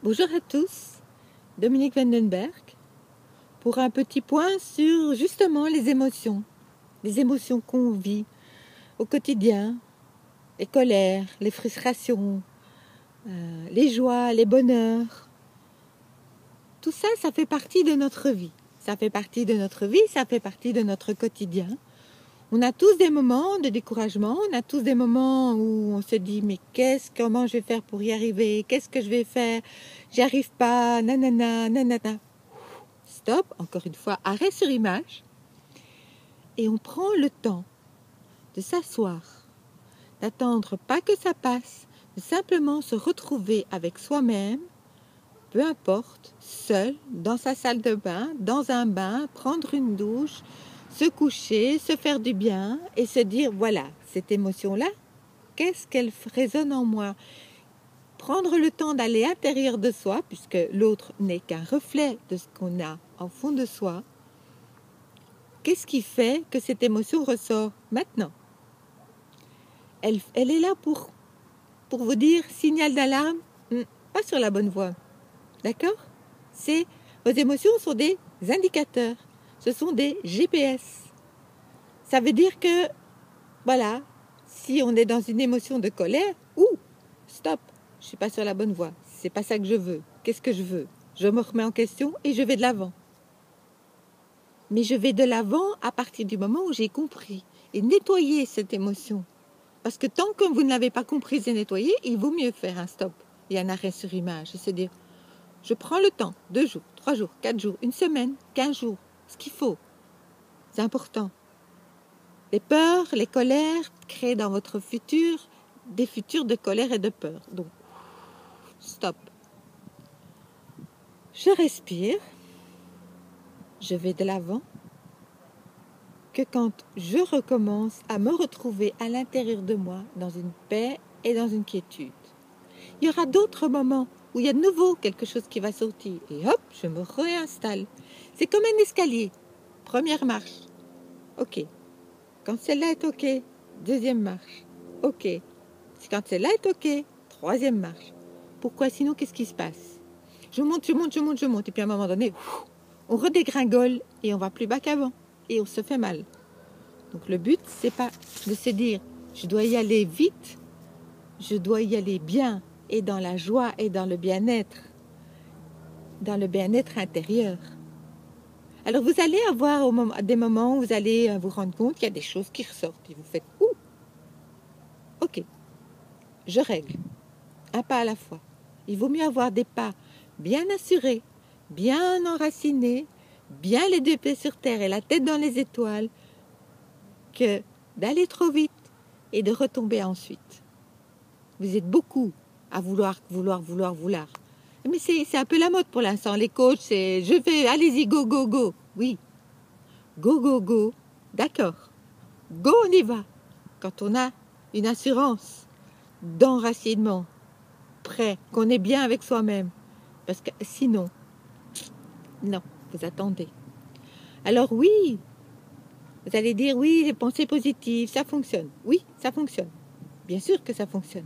Bonjour à tous, Dominique Vandenberg, pour un petit point sur justement les émotions qu'on vit au quotidien, les colères, les frustrations, les joies, les bonheurs. Tout ça, ça fait partie de notre vie. Ça fait partie de notre vie, ça fait partie de notre quotidien. On a tous des moments de découragement, on a tous des moments où on se dit mais comment je vais faire pour y arriver, qu'est-ce que je vais faire, j'y arrive pas, nanana, nanana. Stop, encore une fois, arrêt sur image. Et on prend le temps de s'asseoir, d'attendre pas que ça passe, de simplement se retrouver avec soi-même, peu importe, seul, dans sa salle de bain, dans un bain, prendre une douche, se coucher, se faire du bien et se dire, voilà, cette émotion-là, qu'est-ce qu'elle résonne en moi? Prendre le temps d'aller à l'intérieur de soi, puisque l'autre n'est qu'un reflet de ce qu'on a en fond de soi. Qu'est-ce qui fait que cette émotion ressort maintenant? Elle est là pour vous dire, signal d'alarme, pas sur la bonne voie. D'accord? Vos émotions sont des indicateurs. Ce sont des GPS. Ça veut dire que, voilà, si on est dans une émotion de colère, stop, je ne suis pas sur la bonne voie. C'est pas ça que je veux. Qu'est-ce que je veux? Je me remets en question et je vais de l'avant. Mais je vais de l'avant à partir du moment où j'ai compris et nettoyer cette émotion. Parce que tant que vous ne l'avez pas compris et nettoyé, il vaut mieux faire un stop et un arrêt sur image. Et se dire, je prends le temps, 2 jours, 3 jours, 4 jours, 1 semaine, 15 jours, ce qu'il faut. C'est important. Les peurs, les colères créent dans votre futur des futurs de colère et de peur. Donc, stop. Je respire. Je vais de l'avant. Que quand je recommence à me retrouver à l'intérieur de moi, dans une paix et dans une quiétude. Il y aura d'autres moments où il y a de nouveau quelque chose qui va sortir. Et hop, je me réinstalle. C'est comme un escalier. Première marche. OK. Quand celle-là est OK, deuxième marche. OK. Quand celle-là est OK, troisième marche. Pourquoi? Sinon, qu'est-ce qui se passe? Je monte. Et puis à un moment donné, on redégringole et on va plus bas qu'avant. Et on se fait mal. Donc le but, c'est pas de se dire, je dois y aller vite, je dois y aller bien, et dans la joie et dans le bien-être intérieur. Alors vous allez avoir des moments où vous allez vous rendre compte qu'il y a des choses qui ressortent et vous faites ok, je règle, un pas à la fois. Il vaut mieux avoir des pas bien assurés, bien enracinés, bien les 2 pieds sur terre et la tête dans les étoiles, que d'aller trop vite et de retomber ensuite. Vous êtes beaucoup à vouloir. Mais c'est un peu la mode pour l'instant. Les coachs, c'est je vais, allez-y, go, go, go. Oui, go, go, go. D'accord. Go, on y va. Quand on a une assurance d'enracinement, prêt, qu'on est bien avec soi-même. Parce que sinon, non, vous attendez. Alors oui, vous allez dire oui, les pensées positives, ça fonctionne. Oui, ça fonctionne. Bien sûr que ça fonctionne.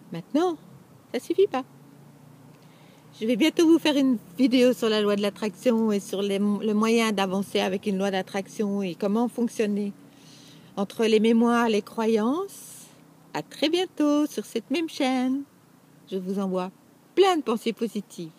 Maintenant, ça suffit pas. Je vais bientôt vous faire une vidéo sur la loi de l'attraction et sur le moyen d'avancer avec une loi d'attraction et comment fonctionner entre les mémoires, les croyances. À très bientôt sur cette même chaîne. Je vous envoie plein de pensées positives.